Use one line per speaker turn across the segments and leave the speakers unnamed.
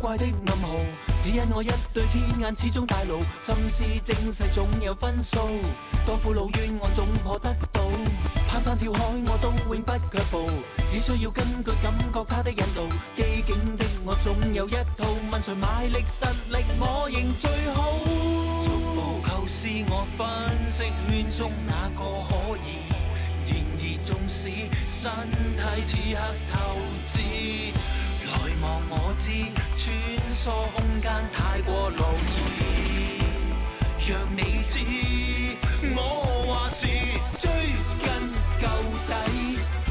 怪的暗號，只因我一對天眼始終大路，心思精細總有分數，當苦惱冤案總可得到，攀山跳海我都永不卻步，只需要根據感覺他的引導，機警的我總有一套，問誰賣力實力我認最好，逐步構思我分析圈中哪個可以，然而縱使身體此刻透支，來望我知穿梭空間太過勞意，讓你知我話是追根究底，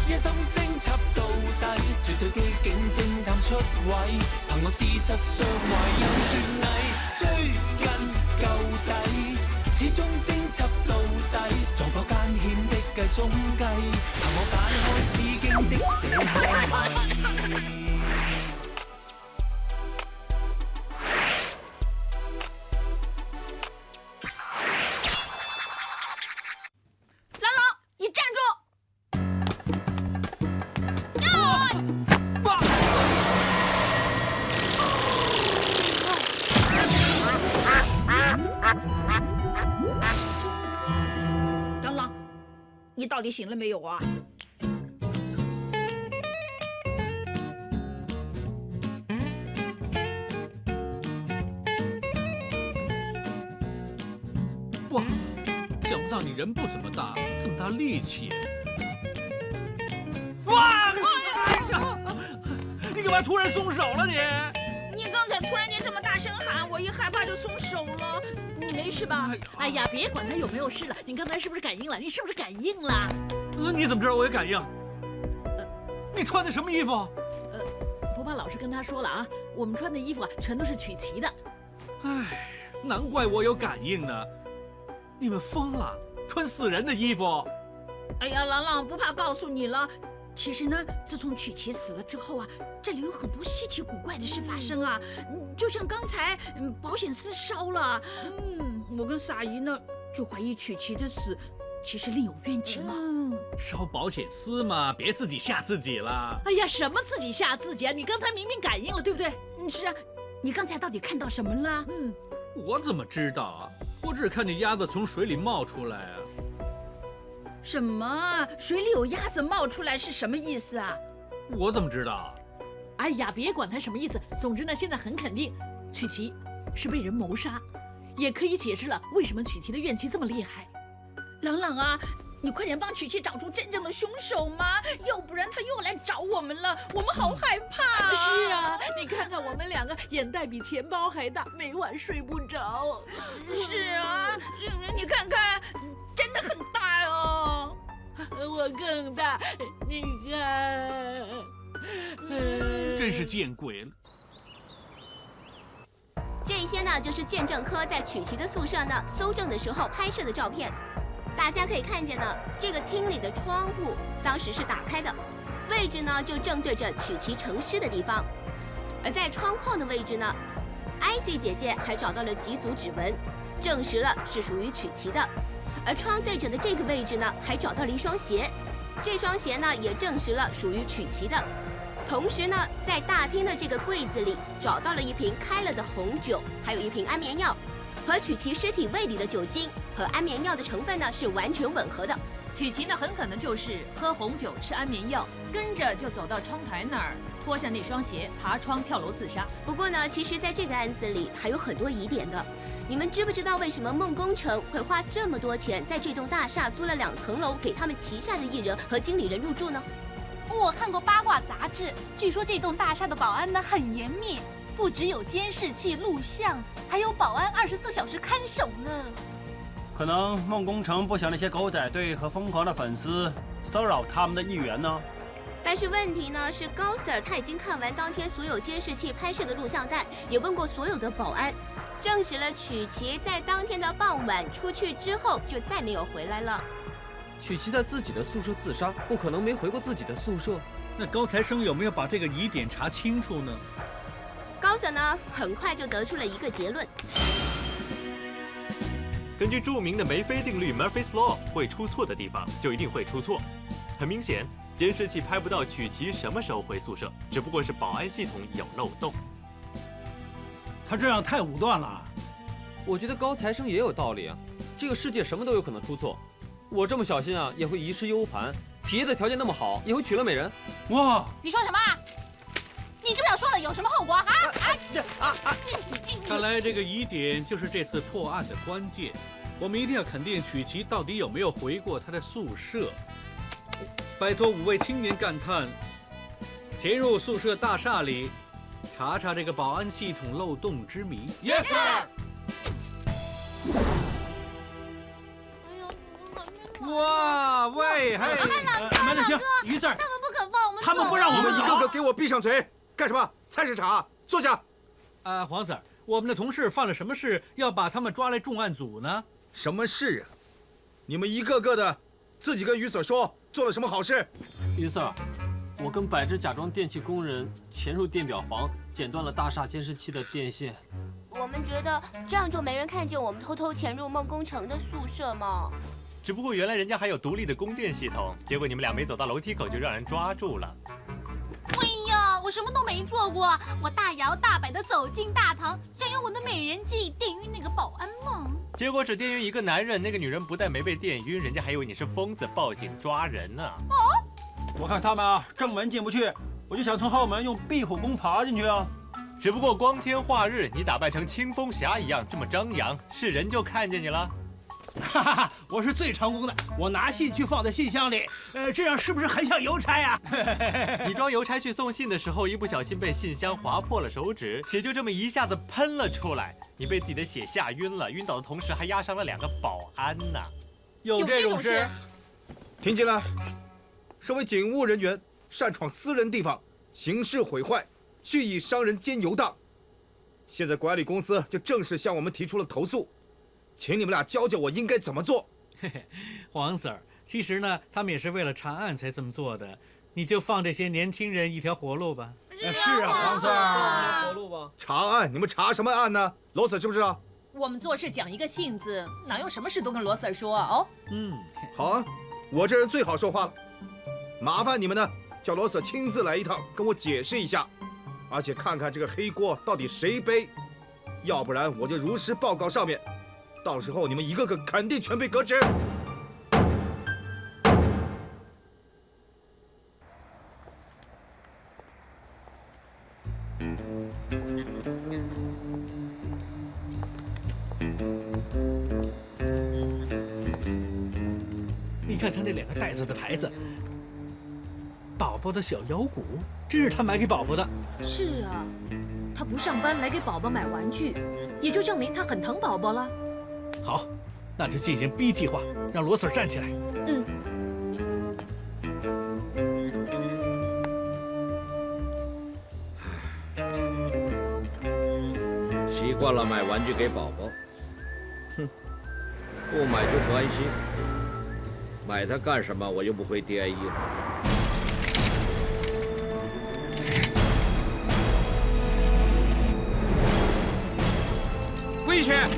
一心偵緝到底，絕對機警偵探出位，憑我事實上懷有絕藝，追根究底，始終偵緝到底，撞破艱險的計中計，憑我解開此經的這個謎。
你到底醒了没有啊？
哇，想不到你人不怎么大，这么大力气！哇！你干嘛突然松手了你？
你刚才突然间这么大声喊，我一害怕就松手了。你没事吧？
哎呀，别管他有没有事了，你刚才是不是感应了？你是不是感应了？
你怎么知道我有感应？你穿的什么衣服？
不怕老师跟他说了啊，我们穿的衣服啊，全都是曲奇的。
唉，难怪我有感应呢。你们疯了，穿死人的衣服！
哎呀，朗朗，不怕告诉你了。其实呢，自从曲奇死了之后啊，这里有很多稀奇古怪的事发生啊。就像刚才，保险丝烧了。我跟撒姨呢，就怀疑曲奇的死其实另有冤情嘛。
烧保险丝嘛，别自己吓自己了。
哎呀，什么自己吓自己啊？你刚才明明感应了，对不对？
是啊，你刚才到底看到什么了？
我怎么知道啊？我只看见鸭子从水里冒出来啊。
什么？水里有鸭子冒出来是什么意思啊？
我怎么知道？
哎呀，别管他什么意思，总之呢，现在很肯定，曲奇是被人谋杀，也可以解释了为什么曲奇的怨气这么厉害。
朗朗啊，你快点帮曲奇找出真正的凶手嘛，要不然他又来找我们了，我们好害怕。
是啊，你看看我们两个眼袋比钱包还大，每晚睡不着。
是啊，你看看，真的很大哦。
我更大，你看。
真是见鬼了！
这些呢，就是鉴证科在曲奇的宿舍呢搜证的时候拍摄的照片。大家可以看见呢，这个厅里的窗户当时是打开的，位置呢就正对着曲奇沉尸的地方。而在窗框的位置呢，IC 姐姐还找到了几组指纹，证实了是属于曲奇的。而窗对着的这个位置呢，还找到了一双鞋，这双鞋呢也证实了属于曲奇的。同时呢，在大厅的这个柜子里找到了一瓶开了的红酒，还有一瓶安眠药，和曲奇尸体胃里的酒精和安眠药的成分呢是完全吻合的。
曲奇呢很可能就是喝红酒吃安眠药，跟着就走到窗台那儿，脱下那双鞋，爬窗跳楼自杀。
不过呢，其实在这个案子里还有很多疑点的。你们知不知道为什么梦工程会花这么多钱在这栋大厦租了2层楼给他们旗下的艺人和经理人入住呢？
我看过八卦杂志，据说这栋大厦的保安呢很严密，不只有监视器录像，还有保安24小时看守呢。
可能梦工程不想那些狗仔队和疯狂的粉丝骚扰他们的艺员呢。
但是问题呢是，高 Sir 他已经看完当天所有监视器拍摄的录像带，也问过所有的保安，证实了曲奇在当天的傍晚出去之后就再没有回来了。
曲奇在自己的宿舍自杀，不可能没回过自己的宿舍。
那高材生有没有把这个疑点查清楚呢？
高 Sir 呢很快就得出了一个结论。
根据著名的梅菲定律 Murphy's Law， 会出错的地方就一定会出错。很明显，监视器拍不到曲奇什么时候回宿舍，只不过是保安系统有漏洞。
他这样太武断了。
我觉得高材生也有道理啊。这个世界什么都有可能出错，我这么小心啊，也会遗失 U 盘；皮爷的条件那么好，也会娶了美人。
哇！
你说什么？你这么说了有什么后果啊？
看来这个疑点就是这次破案的关键。我们一定要肯定曲奇到底有没有回过他的宿舍。拜托5位青年干探，潜入宿舍大厦里，查查这个保安系统漏洞之谜。
Yes sir。
哇喂，嘿，
慢点行，于 Sir，
他们不肯放我们走。
他们不让我们
一个个给我闭上嘴！干什么？菜市场，坐下。
黄 Sir， 我们的同事犯了什么事，要把他们抓来重案组呢？
什么事啊？你们一个个的自己跟于 Sir 说做了什么好事？
于 Sir， 我跟百只假装电器工人潜入电表房，剪断了大厦监视器的电线。
我们觉得这样就没人看见我们偷偷潜入梦工城的宿舍嘛。
只不过原来人家还有独立的供电系统，结果你们俩没走到楼梯口就让人抓住了。
哎呀，我什么都没做过，我大摇大摆地走进大堂，想用我的美人计电晕那个保安嘛。
结果只电晕一个男人，那个女人不但没被电晕，人家还以为你是疯子，报警抓人呢。
我看他们啊，正门进不去，我就想从后门用壁虎功爬进去啊。
只不过光天化日，你打扮成清风侠一样这么张扬，是人就看见你了。
哈哈哈，我是最成功的，我拿信去放在信箱里，这样是不是很像邮差啊？
你装邮差去送信的时候，一不小心被信箱划破了手指，血就这么一下子喷了出来，你被自己的血吓晕了，晕倒的同时还压伤了2个保安呢。
有这种事？
听见了？身为警务人员，擅闯私人地方，刑事毁坏，蓄意伤人兼游荡。现在管理公司就正式向我们提出了投诉。请你们俩教教我应该怎么做。
嘿嘿，黄 Sir， 其实呢，他们也是为了查案才这么做的。你就放这些年轻人一条活路吧。
是啊，黄 Sir，
活路吧。
查案？你们查什么案呢？罗 Sir 知不知道？
我们做事讲一个信字，哪用什么事都跟罗 Sir 说啊？哦，
好啊，我这人最好说话了。麻烦你们呢，叫罗 Sir 亲自来一趟，跟我解释一下，而且看看这个黑锅到底谁背，要不然我就如实报告上面。到时候你们一个个肯定全被革职。
你看他那2个袋子的牌子，宝宝的小腰鼓，真是他买给宝宝的。
是啊，他不上班来给宝宝买玩具，也就证明他很疼宝宝了。
好，那就进行 B 计划，让罗 Sir 站起来。
习惯了买玩具给宝宝，哼，不买就不安心。买它干什么？我又不会 DIE 了。
跪下！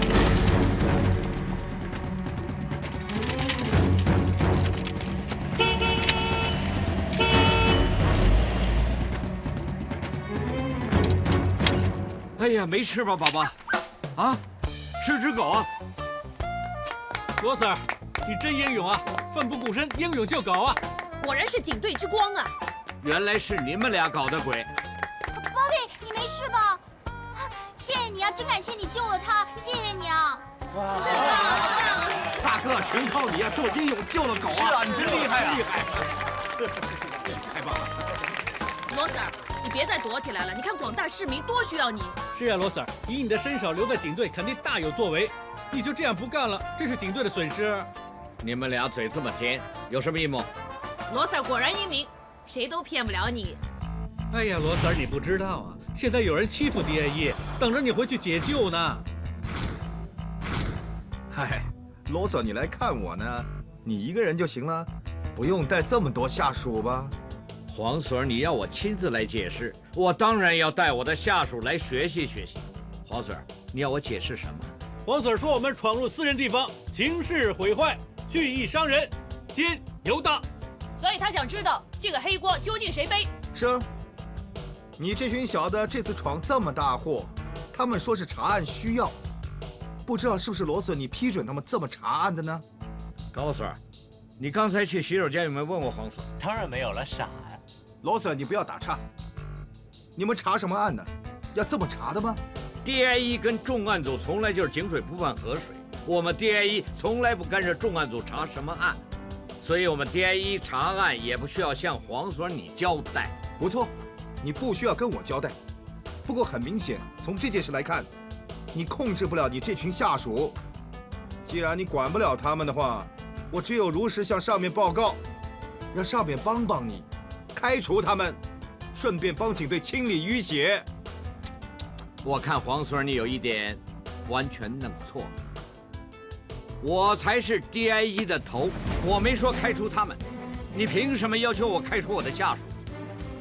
哎呀，没吃吧，宝宝？啊，是只狗啊！
罗 Sir， 你真英勇啊，奋不顾身，英勇救狗啊！
果然是警队之光啊！
原来是你们俩搞的鬼。
Bobby， 你没事吧？谢谢你啊，真感谢你救了他，谢谢你啊！
哇，大哥，全靠你啊，做英勇救了狗啊！
是啊，你真厉害啊！
厉害，太棒了！
罗 Sir， 你别再躲起来了，你看广大市民多需要你。
是啊，罗 Sir， 以你的身手留在警队，肯定大有作为。你就这样不干了，这是警队的损失。
你们俩嘴这么甜，有什么阴谋？
罗 Sir 果然英明，谁都骗不了你。
哎呀，罗 Sir， 你不知道啊，现在有人欺负 DIE， 等着你回去解救呢。
嗨，罗 Sir， 你来看我呢，你一个人就行了，不用带这么多下属吧？
黄 Sir， 你要我亲自来解释，我当然要带我的下属来学习学习。黄 Sir， 你要我解释什么？
黄 Sir 说我们闯入私人地方，刑事毁坏，蓄意伤人，兼游荡。
所以他想知道这个黑锅究竟谁背。
是，你这群小子这次闯这么大祸，他们说是查案需要，不知道是不是罗 Sir 你批准他们这么查案的呢？
高 Sir， 你刚才去洗手间有没有问过黄 Sir？
当然没有了，傻呀。
罗 Sir， 你不要打岔。你们查什么案呢？要这么查的吗
？DIE 跟重案组从来就是井水不犯河水，我们 DIE 从来不干涉重案组查什么案，所以我们 DIE 查案也不需要向黄 Sir 你交代。
不错，你不需要跟我交代。不过很明显，从这件事来看，你控制不了你这群下属。既然你管不了他们的话，我只有如实向上面报告，让上面帮帮你，开除他们，顺便帮警队清理淤血。
我看黄 Sir 你有一点完全弄错了，我才是 DIE 的头，我没说开除他们，你凭什么要求我开除我的下属？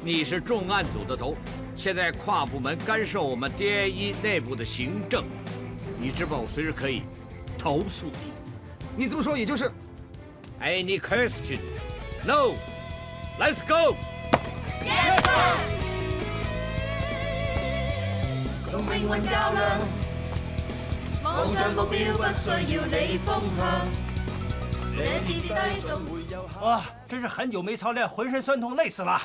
你是重案组的头，现在跨部门干涉我们 DIE 内部的行政，你知不知道我随时可以投诉你？
你这么说也就是。
Any question? No. Let's go.
Yes, sir. 共命運較量，望着目標不需要理風向，這是跌低總會有下。
哇，真是很久沒操練，渾身酸痛，累死了。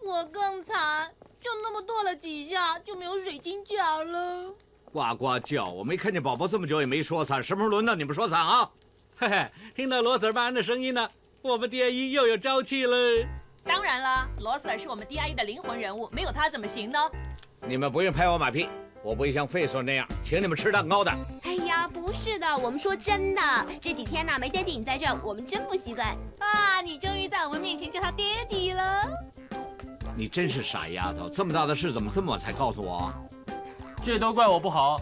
我更慘，就那麼跺了幾下，就沒有水晶腳了。
呱呱叫，我没看见宝宝这么久也没说惨，什么时候轮到你们说惨啊？
嘿嘿，听到罗 Sir 办案的声音呢，我们 DIE 又有朝气了。
当然了，罗 Sir 是我们 DIE 的灵魂人物，没有他怎么行呢？
你们不用拍我马屁，我不会像费 Sir 那样请你们吃蛋糕的。
哎呀，不是的，我们说真的，这几天呢没爹地你在这儿，我们真不习惯。
啊，你终于在我们面前叫他爹地了。
你真是傻丫头，这么大的事怎么这么晚才告诉我？
这都怪我不好，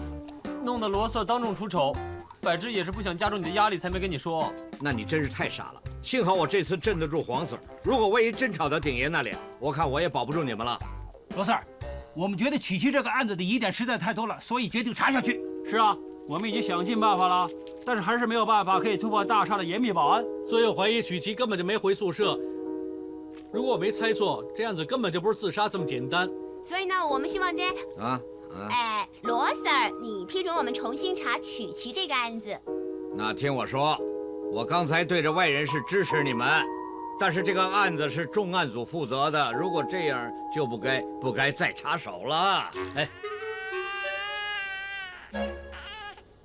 弄得罗 Sir 当众出丑。柏芝也是不想加重你的压力才没跟你说。
那你真是太傻了。幸好我这次镇得住黄 Sir， 如果万一真吵到鼎爷那里，我看我也保不住你们了。
罗 Sir， 我们觉得曲奇这个案子的疑点实在太多了，所以决定查下去。
是啊，我们已经想尽办法了，但是还是没有办法可以突破大厦的严密保安，
所以我怀疑曲奇根本就没回宿舍。如果我没猜错，这样子根本就不是自杀这么简单。
所以呢，我们希望爹
哎，
罗 Sir， 你批准我们重新查曲奇这个案子。
那听我说，我刚才对着外人是支持你们，但是这个案子是重案组负责的，如果这样就不该再插手了。哎，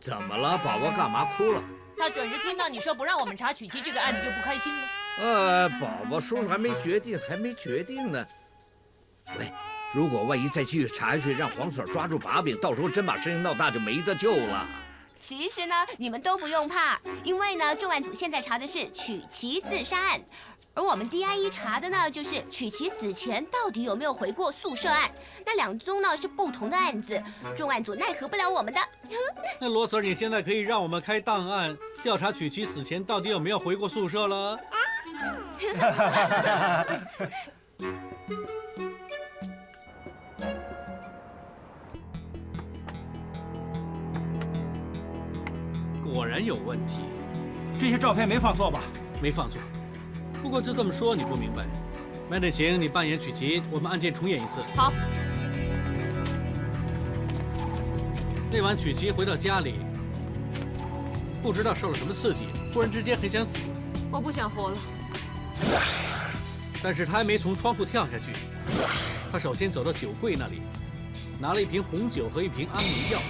怎么了，宝宝干嘛哭了？
他准是听到你说不让我们查曲奇这个案子就不开心了。
宝宝，叔叔还没决定呢。喂。如果万一再继续查下去，让黄 Sir 抓住把柄，到时候真把事情闹大，就没得救了。
其实呢，你们都不用怕，因为呢，重案组现在查的是曲奇自杀案，而我们 DIE 查的呢，就是曲奇死前到底有没有回过宿舍案。那两宗呢是不同的案子，重案组奈何不了我们的。
那罗 Sir， 你现在可以让我们开档案，调查曲奇死前到底有没有回过宿舍了。果然有问题，
这些照片没放错吧？
没放错，不过就这么说你不明白。麦德行，你扮演曲奇，我们案件重演一次。
好。
那晚曲奇回到家里，不知道受了什么刺激，忽然之间很想死。
我不想活了。
但是他还没从窗户跳下去，他首先走到酒柜那里，拿了一瓶红酒和一瓶安眠药。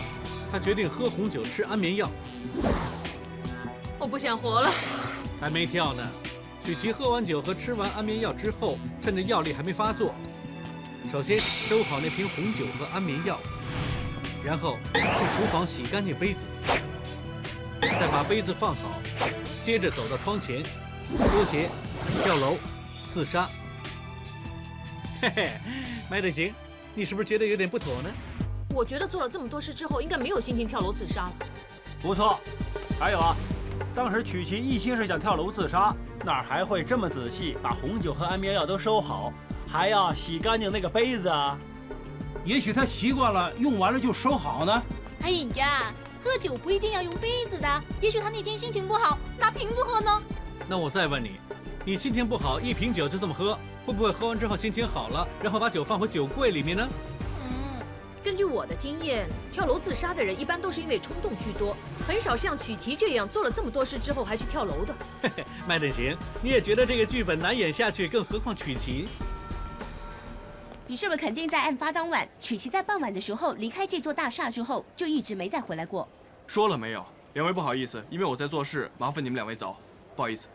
他决定喝红酒，吃安眠药。
我不想活了。
还没跳呢。曲奇喝完酒和吃完安眠药之后，趁着药力还没发作，首先收好那瓶红酒和安眠药，然后去厨房洗干净杯子，再把杯子放好，接着走到窗前，脱鞋，跳楼，自杀。嘿嘿，麦德行，你是不是觉得有点不妥呢？
我觉得做了这么多事之后，应该没有心情跳楼自杀了。
不错，还有啊，当时曲奇一心是想跳楼自杀，哪还会这么仔细把红酒和安眠药都收好，还要洗干净那个杯子啊？
也许他习惯了，用完了就收好呢。
哎呀，喝酒不一定要用杯子的，也许他那天心情不好，拿瓶子喝呢。
那我再问你，你心情不好，一瓶酒就这么喝，会不会喝完之后心情好了，然后把酒放回酒柜里面呢？
根据我的经验，跳楼自杀的人一般都是因为冲动居多，很少像曲奇这样做了这么多事之后还去跳楼的。
嘿嘿，麦等行，你也觉得这个剧本难演下去，更何况曲奇？
你是不是肯定在案发当晚，曲奇在傍晚的时候离开这座大厦之后，就一直没再回来过？
说了没有？两位不好意思，因为我在做事，麻烦你们两位走，不好意思。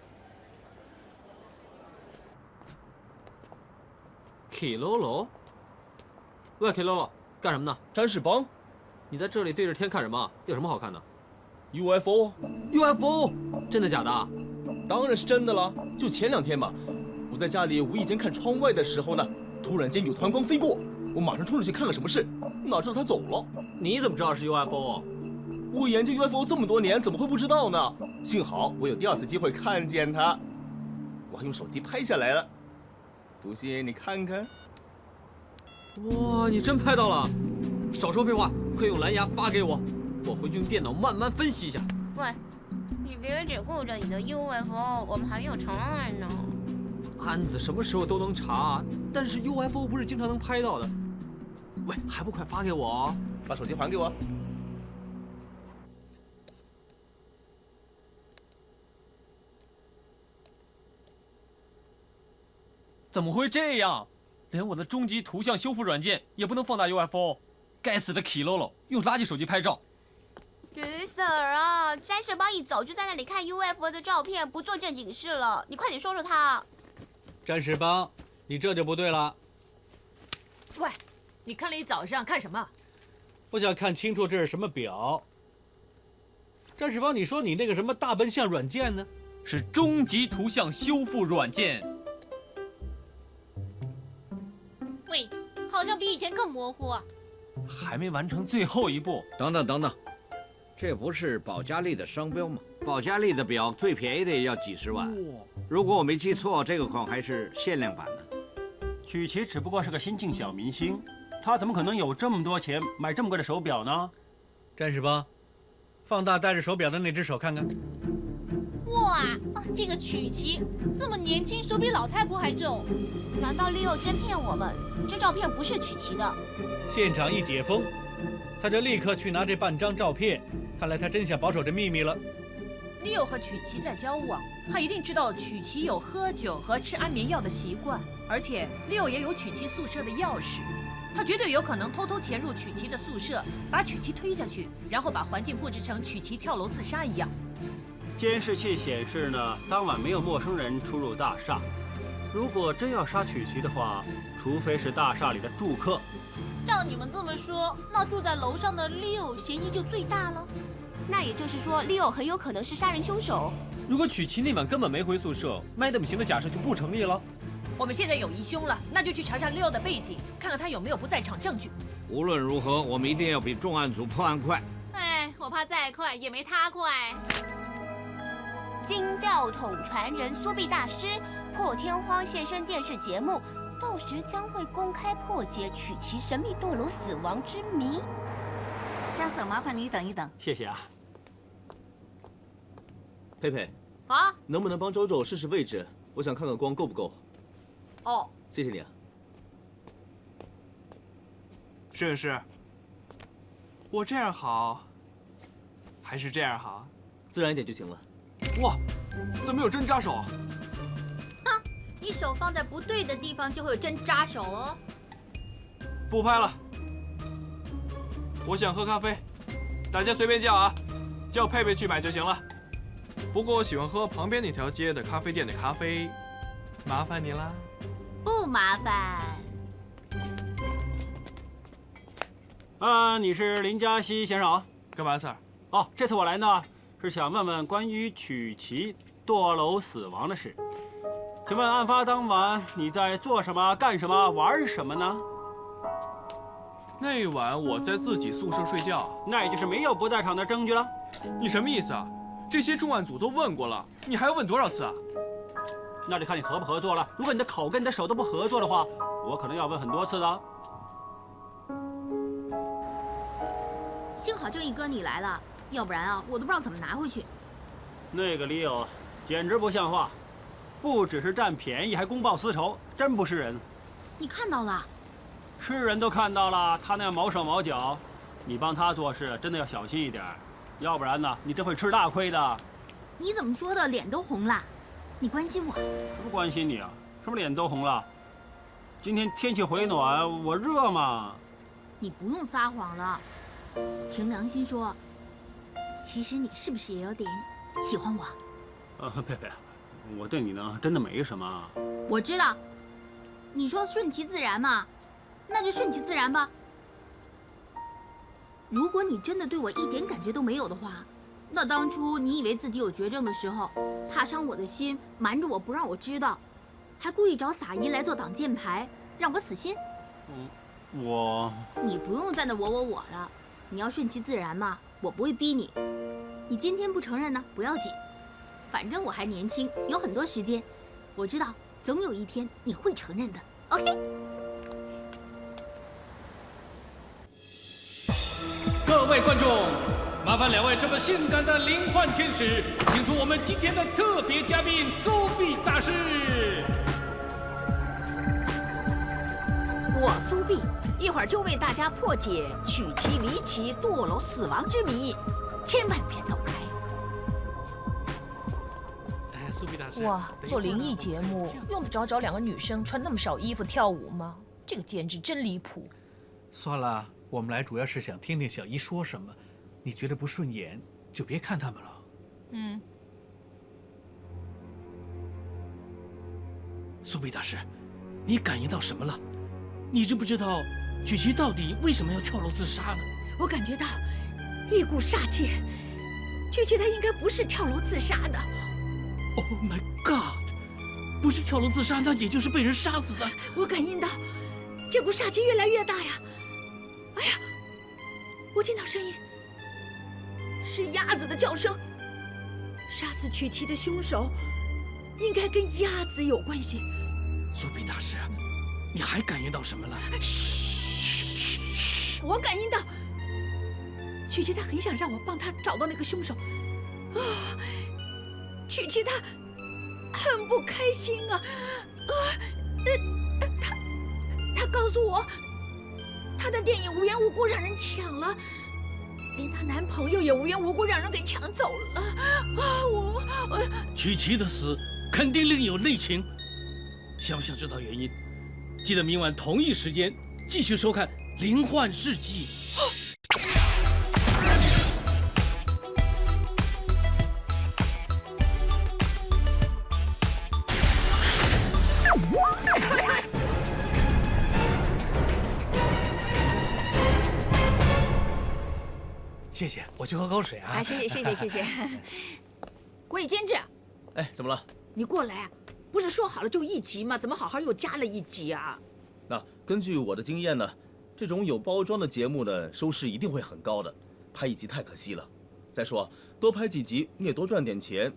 Kilolo， 喂 ，Kilolo， 干什么呢？
詹士邦，
你在这里对着天看什么？有什么好看的
？UFO，
真的假的？
当然是真的了。就前2天嘛，我在家里无意间看窗外的时候呢，突然间有团光飞过，我马上冲出去看了什么事，哪知道他走了。
你怎么知道是 UFO？
我研究 UFO 这么多年，怎么会不知道呢？幸好我有第2次机会看见他，我还用手机拍下来了。不信你看看。
哇，你真拍到了！少说废话，快用蓝牙发给我，我回去用电脑慢慢分析一下。
喂，你别只顾着你的 UFO， 我们还有长案呢。
案子什么时候都能查，但是 UFO 不是经常能拍到的。喂，还不快发给我？
把手机还给我。
怎么会这样？连我的终极图像修复软件也不能放大 UFO， 该死的 Kilolo 用垃圾手机拍照。
于 Sir 啊，詹士邦一早就在那里看 UFO 的照片，不做正经事了。你快点说说他。
詹士邦，你这就不对了。
喂，你看了一早上，看什么？
我想看清楚这是什么表。詹士邦，你说你那个什么大奔象软件呢？
是终极图像修复软件。
喂，好像比以前更模糊啊。
还没完成最后一步。
等等等等，这不是保加利的商标吗？保加利的表最便宜的也要几十万。如果我没记错，这个款还是限量版的。
曲奇只不过是个新晋小明星，他怎么可能有这么多钱买这么贵的手表呢？
詹士邦，放大戴着手表的那只手看看。
哇，这个曲奇这么年轻，手比老太婆还重。
难道Leo真骗我们？这照片不是曲奇的。
现场一解封，他就立刻去拿这半张照片。看来他真想保守这秘密了。
Leo 和曲奇在交往，他一定知道曲奇有喝酒和吃安眠药的习惯，而且Leo也有曲奇宿舍的钥匙，他绝对有可能偷偷潜入曲奇的宿舍，把曲奇推下去，然后把环境布置成曲奇跳楼自杀一样。
监视器显示呢，当晚没有陌生人出入大厦。如果真要杀曲奇的话，除非是大厦里的住客。
照你们这么说，那住在楼上的Leo嫌疑就最大了。
那也就是说，Leo很有可能是杀人凶手。
如果曲奇那晚根本没回宿舍，Madam型的假设就不成立了。
我们现在有疑凶了，那就去查查Leo的背景，看看他有没有不在场证据。
无论如何，我们一定要比重案组破案快。
哎，我怕再快也没他快。
金吊桶传人苏必大师破天荒现身电视节目，到时将会公开破解曲奇神秘堕楼死亡之谜。
张总，麻烦你等一等。
谢谢啊。
佩佩，
啊，
能不能帮周周试试位置？我想看看光够不够。
哦，
谢谢你啊。
摄影师，我这样好，还是这样好？
自然一点就行了。
哇，怎么有针扎手？
哼，你手放在不对的地方，就会有针扎手哦。
不拍了，我想喝咖啡，大家随便叫啊，叫佩佩去买就行了。不过我喜欢喝旁边那条街的咖啡店的咖啡，麻烦你啦。
不麻烦。
你是林嘉熙先生啊？
干嘛，Sir？
哦，这次我来呢，是想问问关于曲奇堕楼死亡的事。请问案发当晚你在做什么、干什么、玩什么呢？
那晚我在自己宿舍睡觉，
那也就是没有不在场的证据了。
你什么意思啊？这些重案组都问过了，你还要问多少次啊？
那得看你合不合作了。如果你的口跟你的手都不合作的话，我可能要问很多次的。
幸好正义哥你来了，要不然啊，我都不知道怎么拿回去。
那个Leo简直不像话，不只是占便宜，还公报私仇，真不是人。
你看到了？
是人都看到了，他那样毛手毛脚，你帮他做事真的要小心一点，要不然呢，你真会吃大亏的。
你怎么说的？脸都红了？你关心我？
什么关心你啊？什么脸都红了？今天天气回暖，我热嘛。
你不用撒谎了，凭良心说，其实你是不是也有点喜欢我？
佩佩，我对你呢真的没什么。
我知道，你说顺其自然嘛，那就顺其自然吧。如果你真的对我一点感觉都没有的话，那当初你以为自己有绝症的时候，怕伤我的心，瞒着我不让我知道，还故意找撒姨来做挡箭牌，让我死心。你不用在那我了，你要顺其自然嘛，我不会逼你。你今天不承认呢，不要紧，反正我还年轻，有很多时间。我知道，总有一天你会承认的。OK。
各位观众，麻烦2位这么性感的灵幻天使，请出我们今天的特别嘉宾苏碧大师。
我苏碧，一会儿就为大家破解曲奇离奇堕楼死亡之谜，千万别走开。
哎，苏碧大师，
哇，做灵异节目用得着找2个女生穿那么少衣服跳舞吗？这个简直真离谱。
算了，我们来主要是想听听小姨说什么。你觉得不顺眼，就别看他们了。
嗯。
苏碧大师，你感应到什么了？你知不知道曲奇到底为什么要跳楼自杀呢？
我感觉到一股煞气，曲奇他应该不是跳楼自杀的。
Oh my God！ 不是跳楼自杀，那也就是被人杀死的。
我感应到这股煞气越来越大呀！哎呀，我听到声音，是鸭子的叫声。杀死曲奇的凶手应该跟鸭子有关系。
苏碧大师，你还感应到什么了？
嘘！我感应到曲奇他很想让我帮他找到那个凶手。曲奇他很不开心啊！他告诉我，他的电影无缘无故让人抢了，连她男朋友也无缘无故让人给抢走了。
曲奇的死肯定另有内情，想不想知道原因？记得明晚同一时间继续收看《灵幻世纪》。
谢谢，我去喝口水啊。
谢谢。喂，监制。
哎，怎么了？
你过来啊！不是说好了就1集吗？怎么好好又加了1集啊？
那根据我的经验呢，这种有包装的节目呢，收视一定会很高的。拍1集太可惜了。再说多拍几集，你也多赚点钱。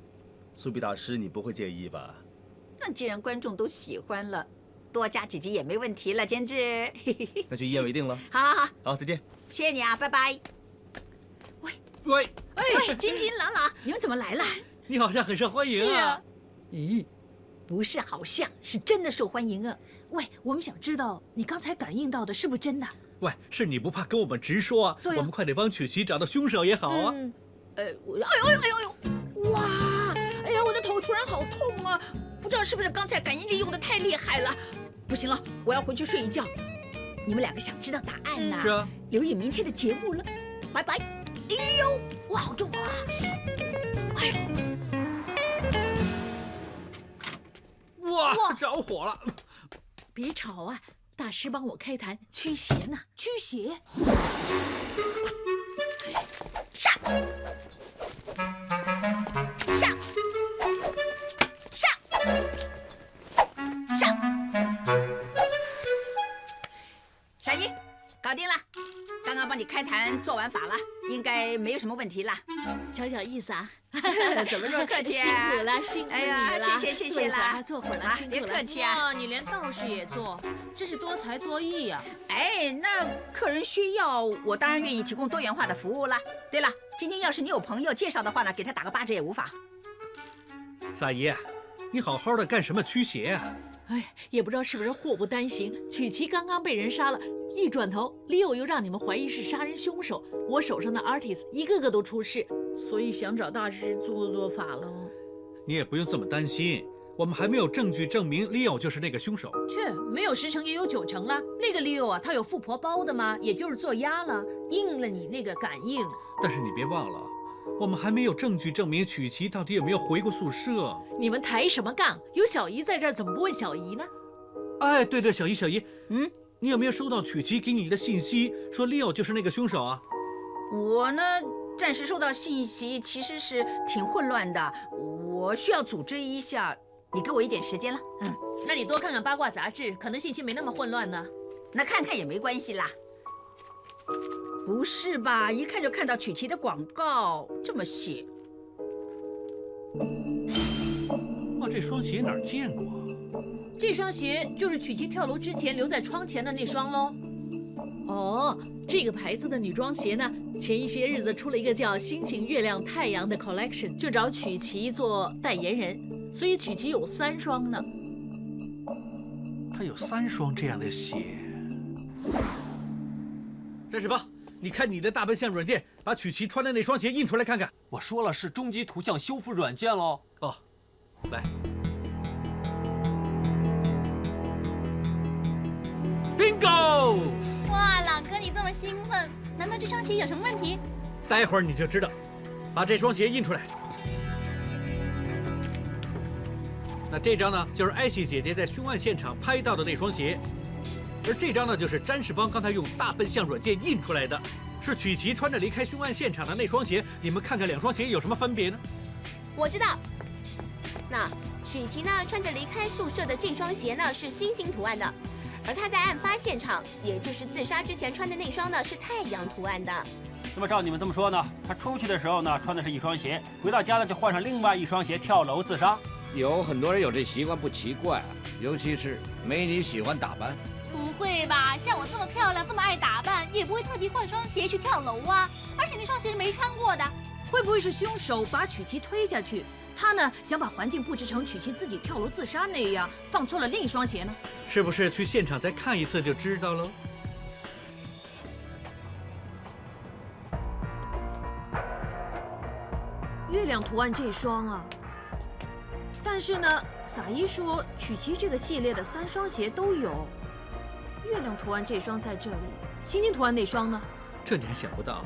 苏碧大师，你不会介意吧？
那既然观众都喜欢了，多加几集也没问题了，监制。
那就一言为定了。
好，
再见。
谢谢你啊，拜拜。
喂，
金金朗朗，你们怎么来了？
你好像很受欢迎啊。
是啊。不是好像，是真的受欢迎啊。
喂，我们想知道你刚才感应到的是不是真的？
喂，是你不怕跟我们直说啊？
对啊，
我们快点帮曲奇找到凶手也好啊。
哎呦，哇！哎呀，我的头突然好痛啊！不知道是不是刚才感应力用的太厉害了。不行了，我要回去睡一觉。你们2个想知道答案呢？
是啊，
留意明天的节目了。拜拜。哎呦，哇，好重啊！哎
呦，哇，着火了！
别吵啊，大师帮我开坛驱邪呢。
驱邪。
上！小姨，搞定了。刚刚帮你开坛做完法了，应该没有什么问题了。
小意思啊。
怎么这么客气？
辛苦了，辛苦你了。
哎呀，谢谢啦，
坐会儿了，
别客气啊。
你连道士也做，真是多才多艺呀。
哎，那客人需要，我当然愿意提供多元化的服务啦。对了，今天要是你有朋友介绍的话呢，给他打个8折也无妨。
撒姨，你好好的干什么驱邪啊？
哎，也不知道是不是祸不单行，曲奇刚刚被人杀了，一转头，Leo又让你们怀疑是杀人凶手。我手上的 artist 一个个都出事，所以想找大师做做法了。
你也不用这么担心，我们还没有证据证明 Leo 就是那个凶手。
切，没有10成也有9成啦。那个 Leo 啊，他有富婆包的吗？也就是做鸭了，应了你那个感应。
但是你别忘了，我们还没有证据证明曲奇到底有没有回过宿舍。
你们抬什么杠？有小姨在这儿，怎么不问小姨呢？
哎，对，小姨，你有没有收到曲奇给你的信息，说 Leo 就是那个凶手啊？
我呢，暂时收到信息，其实是挺混乱的，我需要组织一下，你给我一点时间了。
那你多看看八卦杂志，可能信息没那么混乱呢。
那看看也没关系啦。不是吧？一看就看到曲奇的广告这么写。
这双鞋哪儿见过？
这双鞋就是曲奇跳楼之前留在窗前的那双喽。
哦，这个牌子的女装鞋呢，前一些日子出了一个叫星星、月亮、太阳的 collection， 就找曲奇做代言人，所以曲奇有3双呢。
他有3双这样的鞋。战士帮，你看你的大笨象软件，把曲奇穿的那双鞋印出来看看。
我说了是终极图像修复软件喽。
哦，来。Bingo！
哇，朗哥你这么兴奋，难道这双鞋有什么问题？
待会儿你就知道。把这双鞋印出来。那这张呢，就是艾希姐姐在凶案现场拍到的那双鞋，而这张呢，就是詹士邦刚才用大笨象软件印出来的，是曲奇穿着离开凶案现场的那双鞋。你们看看2双鞋有什么分别呢？
我知道，那曲奇呢穿着离开宿舍的这双鞋呢是星星图案的，而他在案发现场，也就是自杀之前穿的那双呢是太阳图案的。
那么照你们这么说呢，他出去的时候呢穿的是一双鞋，回到家呢就换上另外一双鞋跳楼自杀。
有很多人有这习惯不奇怪啊，尤其是美女喜欢打扮。
不会吧？像我这么漂亮，这么爱打扮，也不会特地换双鞋去跳楼啊！而且那双鞋是没穿过的。
会不会是凶手把曲奇推下去？他呢想把环境布置成曲奇自己跳楼自杀那样，放错了另一双鞋呢？
是不是去现场再看一次就知道了？
月亮图案这双啊，但是呢，撒伊说曲奇这个系列的3双鞋都有。月亮图案这双在这里，星星图案那双呢？
这你还想不到？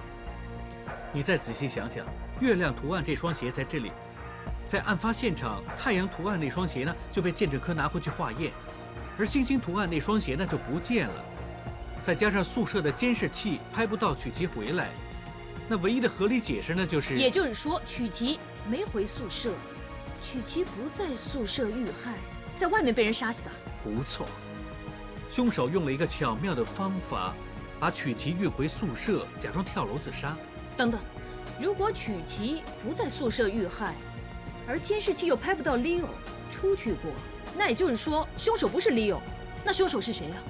你再仔细想想，月亮图案这双鞋在这里，在案发现场，太阳图案那双鞋呢就被鉴证科拿回去化验，而星星图案那双鞋呢就不见了。再加上宿舍的监视器拍不到曲奇回来，那唯一的合理解释呢就是，
也就是说曲奇没回宿舍，曲奇不在宿舍遇害，在外面被人杀死的。
不错，凶手用了一个巧妙的方法，把曲奇运回宿舍，假装跳楼自杀。
等等，如果曲奇不在宿舍遇害，而监视器又拍不到 Leo 出去过，那也就是说凶手不是 Leo， 那凶手是谁啊？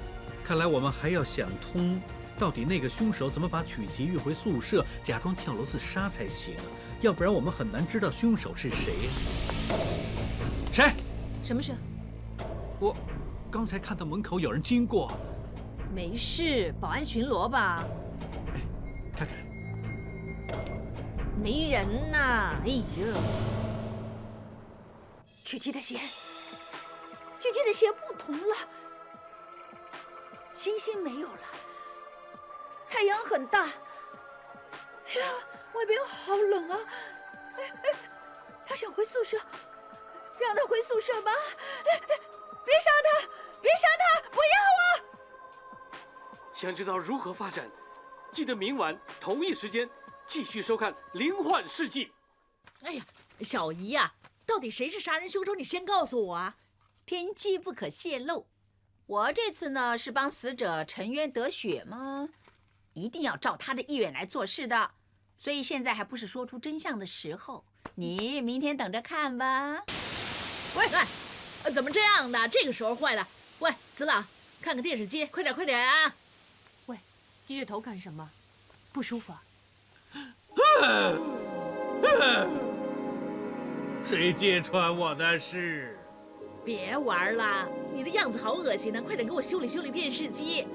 看来我们还要想通，到底那个凶手怎么把曲奇运回宿舍，假装跳楼自杀才行啊，要不然我们很难知道凶手是谁。谁？
什么事？
我刚才看到门口有人经过。
没事，保安巡逻吧。
看看。
没人呐！哎呀，
曲奇的鞋，曲奇的鞋不同了，星星没有了，太阳很大。哎呀，外边好冷啊！他想回宿舍，让他回宿舍吧！别杀他，别杀他，不要啊！
想知道如何发展，记得明晚同一时间继续收看《灵幻世纪》。
哎呀，小姨呀，到底谁是杀人凶手？你先告诉我啊！
天机不可泄露。我这次呢是帮死者沉冤得雪吗？一定要照他的意愿来做事的。所以现在还不是说出真相的时候。你明天等着看吧。
喂，怎么这样的？这个时候坏了。喂，子朗，看个电视机，快点快点啊！
喂，低着头干什么？不舒服啊？
谁揭穿我的事？
别玩了，你的样子好恶心呢！快点给我修理修理电视机。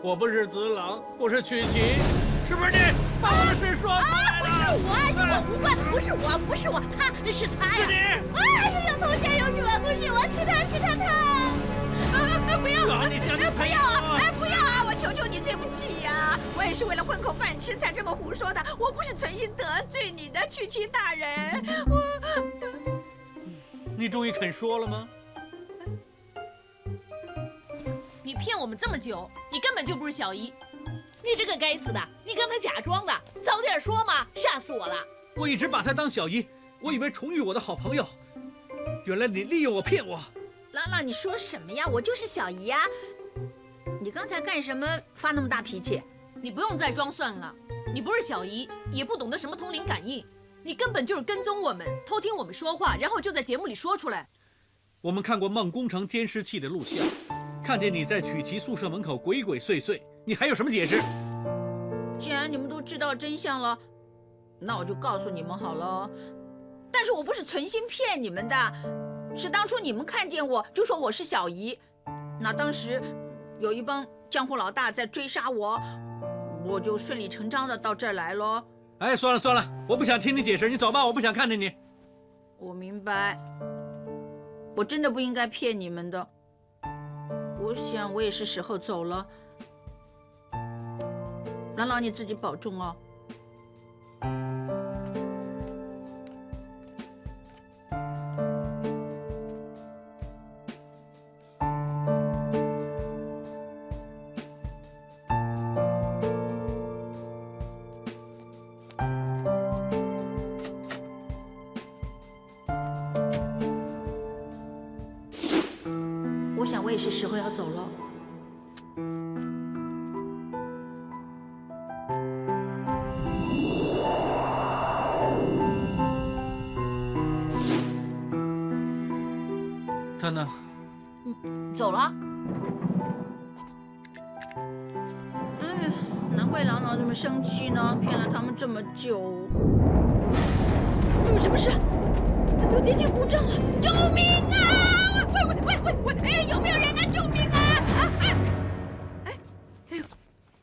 我不是子朗，我是曲奇，是不是你把我的事说出来了？
我无关，不是我，他是他呀！
哎，有同学有主，不是我，是他。不要！
不
要啊！不要啊！我求求你，对不起呀！我也是为了混口饭吃才这么胡说的，我不是存心得罪你的，曲奇大人。
你终于肯说了吗？
你骗我们这么久，你根本就不是小姨！你这个该死的，你刚才假装的，早点说嘛，吓死我了！
我一直把她当小姨，我以为宠遇我的好朋友，原来你利用我骗我。
朗朗，你说什么呀？我就是小姨呀！你刚才干什么发那么大脾气？
你不用再装蒜了，你不是小姨，也不懂得什么通灵感应，你根本就是跟踪我们，偷听我们说话，然后就在节目里说出来。
我们看过梦工程监视器的录像，看见你在曲奇宿舍门口鬼鬼祟祟，你还有什么解释？
既然你们都知道真相了，那我就告诉你们好了。但是我不是存心骗你们的。是当初你们看见我就说我是小姨，那当时有一帮江湖老大在追杀我，我就顺理成章的到这儿来咯。
哎，算了，我不想听你解释，你走吧，我不想看见你。
我明白，我真的不应该骗你们的。我想我也是时候走了。朗朗，你自己保重哦。我想我也是时候要走了。
他呢？
走了。
哎，难怪朗朗这么生气呢，骗了他们这么久。什么事？有电梯故障了！救命啊！喂！哎，有没有人啊？救命啊！哎呦，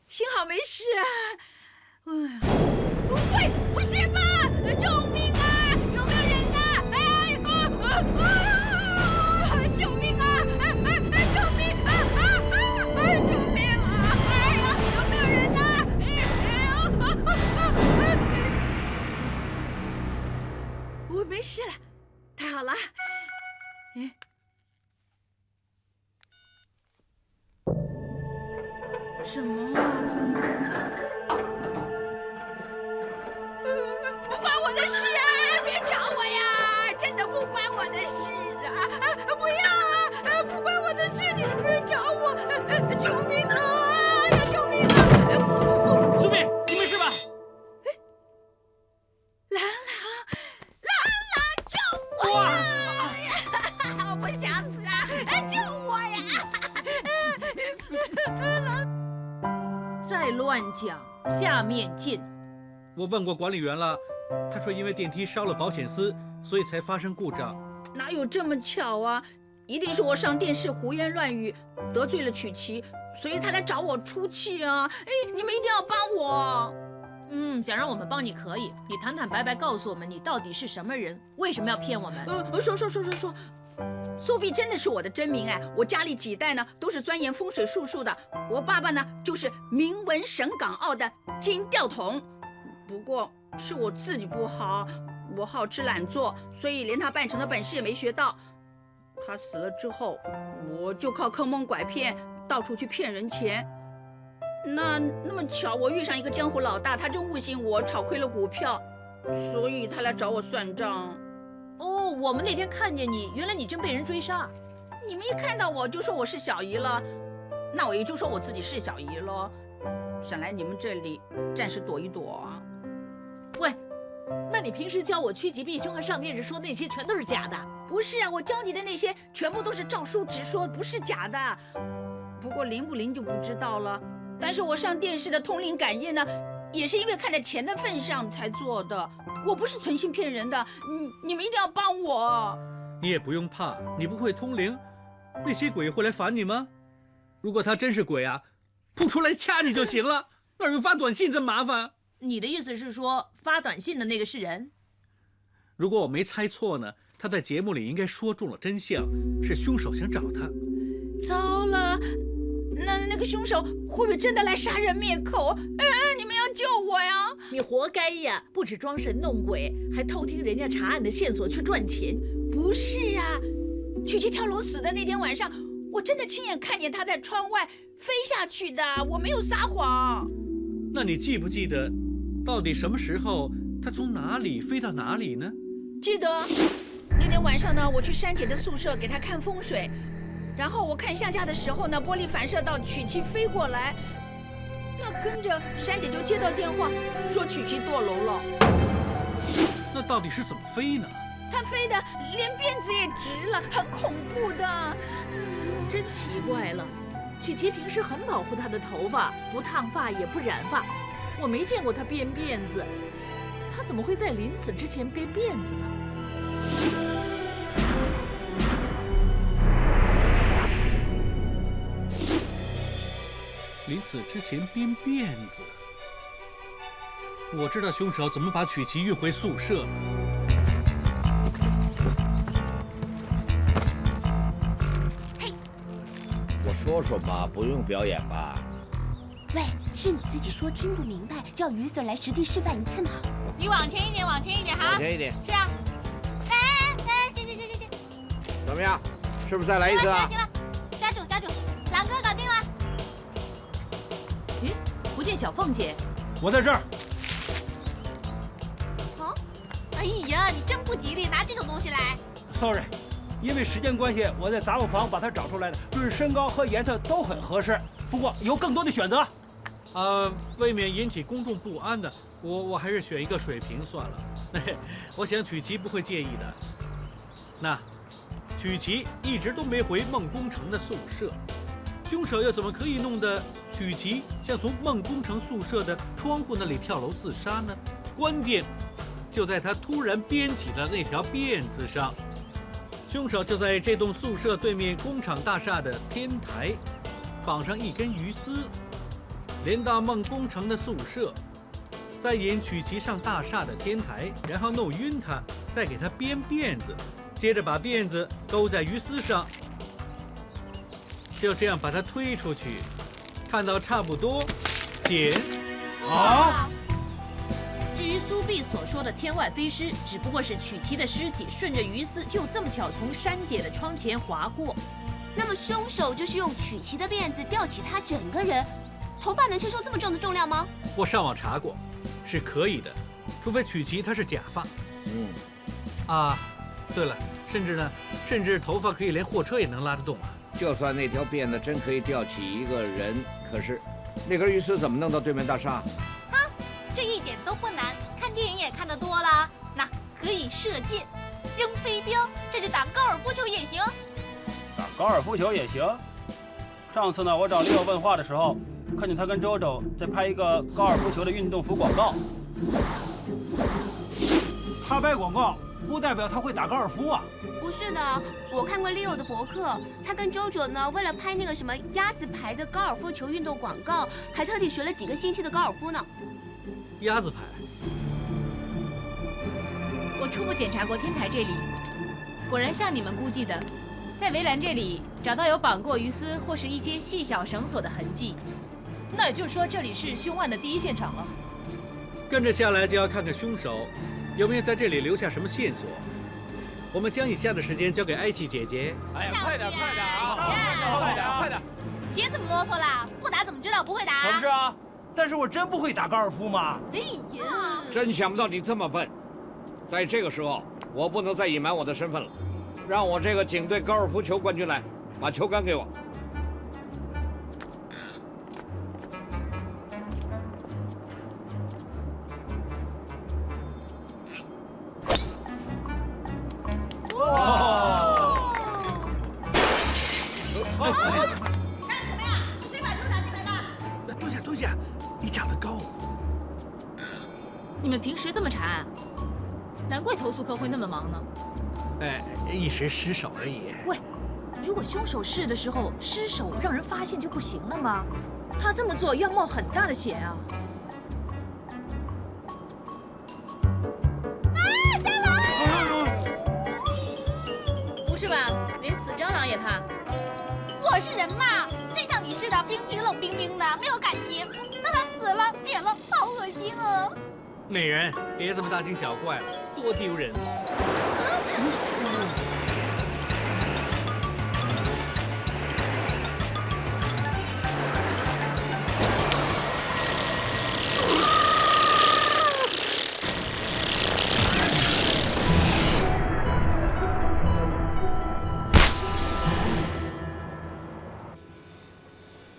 幸好没事啊！喂，不是吧？救命啊！有没有人啊？救命啊！救命啊！救命啊！哎呀，有没有人啊？我没事了，太好了。什么啊？不关我的事啊！别找我呀！真的不关我的事啊！不要啊！不关我的事，你别找我！救命啊！要救命啊！
苏比，你没事吧？
朗朗，救我呀！我不想死啊！救我呀！
再乱讲，下面见。
我问过管理员了，他说因为电梯烧了保险丝，所以才发生故障。
哪有这么巧啊？一定是我上电视胡言乱语，得罪了曲奇，所以他来找我出气啊！哎，你们一定要帮我。
想让我们帮你可以，你坦坦白白告诉我们你到底是什么人，为什么要骗我们？
说。苏碧真的是我的真名哎，我家里几代呢都是钻研风水术数的，我爸爸呢就是名闻省港澳的金吊桶。不过是我自己不好，我好吃懒做，所以连他办成的本事也没学到。他死了之后，我就靠坑蒙拐骗到处去骗人钱。那么巧，我遇上一个江湖老大，他真误信我炒亏了股票，所以他来找我算账。
哦，我们那天看见你，原来你正被人追杀。
你们一看到我就说我是小姨了，那我也就说我自己是小姨了，想来你们这里暂时躲一躲啊。
喂，那你平时教我趋吉避凶和上电视说那些全都是假的？
不是啊，我教你的那些全部都是照书直说，不是假的。不过灵不灵就不知道了。但是我上电视的通灵感应呢，也是因为看在钱的份上才做的，我不是存心骗人的。你们一定要帮我。
你也不用怕，你不会通灵，那些鬼会来烦你吗？如果他真是鬼啊，扑出来掐你就行了，哪有发短信这么麻烦？
你的意思是说，发短信的那个是人？
如果我没猜错呢，他在节目里应该说中了真相，是凶手想找他。
糟了，那个凶手会不会真的来杀人灭口？你们要救我呀！
你活该呀！不止装神弄鬼，还偷听人家查案的线索去赚钱。
不是啊，曲奇跳楼死的那天晚上，我真的亲眼看见他在窗外飞下去的，我没有撒谎。
那你记不记得，到底什么时候他从哪里飞到哪里呢？
记得，那天晚上呢，我去珊姐的宿舍给她看风水，然后我看相架的时候呢，玻璃反射到曲奇飞过来，那跟着珊姐就接到电话，说曲奇堕楼了。
那到底是怎么飞呢？
他飞的连辫子也直了，很恐怖的。
真奇怪了，曲奇平时很保护她的头发，不烫发也不染发，我没见过她编辫子。她怎么会在临死之前编辫子呢？
临死之前编辫子，我知道凶手怎么把曲奇运回宿舍了。
我说说嘛，不用表演吧？
喂，是你自己说听不明白，叫于 Sir 来实地示范一次嘛？
你往前一点，往前一点，好。
往前一点。
是啊。行。
怎么样？是不是再来一次啊？
行了，抓住，狼哥搞定了。
咦，不见小凤姐。
我在这儿。
哦，哎呀，你真不吉利，拿这种东西来。
Sorry， 因为时间关系，我在杂物房把它找出来的，论身高和颜色都很合适。不过有更多的选择。
未免引起公众不安的，我还是选一个水平算了。我想曲奇不会介意的。那，曲奇一直都没回梦工程的宿舍，凶手又怎么可以弄得曲奇像从梦工程宿舍的窗户那里跳楼自杀呢？关键就在他突然编起的那条辫子上。凶手就在这栋宿舍对面工厂大厦的天台绑上一根鱼丝，连到梦工程的宿舍，再引曲奇上大厦的天台，然后弄晕他，再给他编辫子，接着把辫子勾在鱼丝上，就这样把他推出去，看到差不多，剪。
至于苏碧所说的天外飞尸，只不过是曲奇的尸体顺着鱼丝就这么巧从珊姐的窗前划过。
那么凶手就是用曲奇的辫子吊起他整个人，头发能承受这么重的重量吗？
我上网查过，是可以的，除非曲奇它是假发。对了，甚至头发可以连货车也能拉得动啊。
就算那条辫子真可以吊起一个人，可是那根鱼丝怎么弄到对面大厦？
这一点都不难，看电影也看得多了。那可以射箭、扔飞镖，这就打高尔夫球也行。
打高尔夫球也行。上次呢，我找Leo问话的时候，看见他跟周周在拍一个高尔夫球的运动服广告。他拍广告不代表他会打高尔夫啊。
不是的，我看过 Leo 的博客，他跟周周呢，为了拍那个什么鸭子牌的高尔夫球运动广告，还特地学了几个星期的高尔夫呢。
鸭子牌。
我初步检查过天台这里，果然像你们估计的，在围栏这里找到有绑过鱼丝或是一些细小绳索的痕迹。那也就是说，这里是凶案的第一现场了。
跟着下来就要看看凶手有没有在这里留下什么线索。我们将以下的时间交给艾希姐姐。
哎呀，快点啊！快点！
别这么啰嗦啦，不打怎么知道不会打？
可不是啊。但是我真不会打高尔夫嘛！
哎呀，
真想不到你这么笨。在这个时候，我不能再隐瞒我的身份了。让我这个警队高尔夫球冠军来，把球杆给我。
干什么呀？是谁把球打进来的？
蹲下，你长得高。
你们平时这么查，难怪投诉科会那么忙呢。
一时失手而已。
喂，如果凶手试的时候失手让人发现就不行了吗？他这么做要冒很大的险啊！
蟑螂！不是吧？连死蟑螂也怕？
我是人嘛，真像你似的，冰冰冷冰冰的，没有感情。那他死了，免了，好恶心啊！
美人，别这么大惊小怪了，多丢人！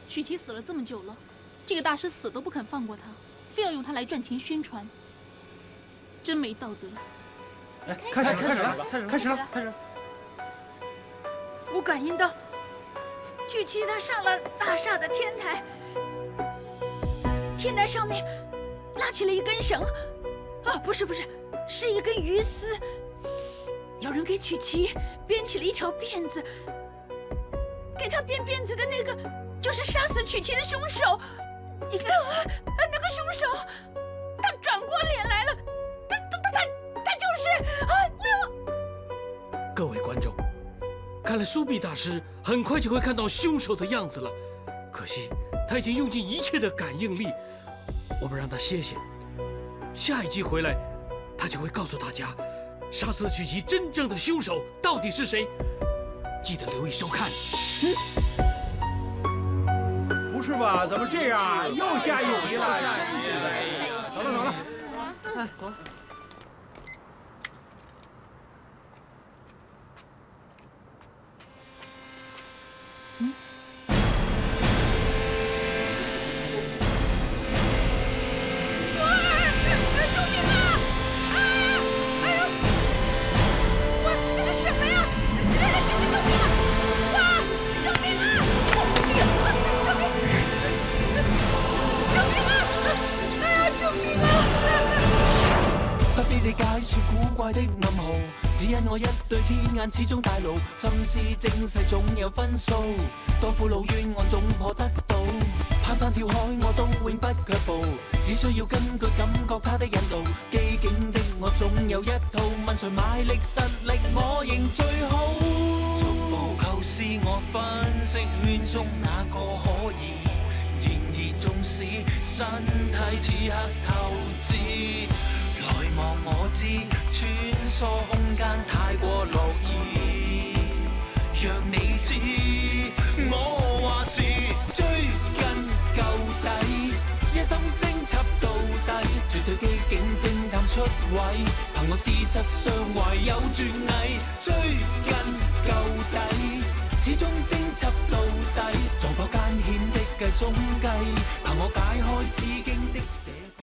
曲奇死了这么久了，这个大师死都不肯放过他，非要用他来赚钱宣传，真没道德。
哎，开始了！
我感应到，曲奇他上了大厦的天台，天台上面拉起了一根绳，啊，不是，是一根鱼丝。有人给曲奇编起了一条辫子，给他编辫子的那个就是杀死曲奇的凶手。那个凶手，他转过脸来了，他就是啊！
各位观众，看来苏比大师很快就会看到凶手的样子了。可惜他已经用尽一切的感应力，我们让他歇歇。下一集回来，他就会告诉大家，杀死曲奇真正的凶手到底是谁。记得留意收看。
不是吧？怎么这样？又下一集了！走了。
哎，走了。
理解說古怪的暗號，只因我一對天眼始終大路，心思精細總有分數，多苦惱冤案總破得到，攀山跳海我都永不卻步，只需要根據感覺他的引導，機警的我總有一套，問誰買力實力我認最好，逐步構思我分析圈中哪個可以，然而縱使身體此刻透支。來望我知，穿梭空間太過樂意。若你知，我話是追根究底，一心偵緝到底，絕對機警偵探出位，憑我事實上懷有絕藝，追根究底，始終偵緝到底，撞破艱險的計中計，憑我解開紫荊的這。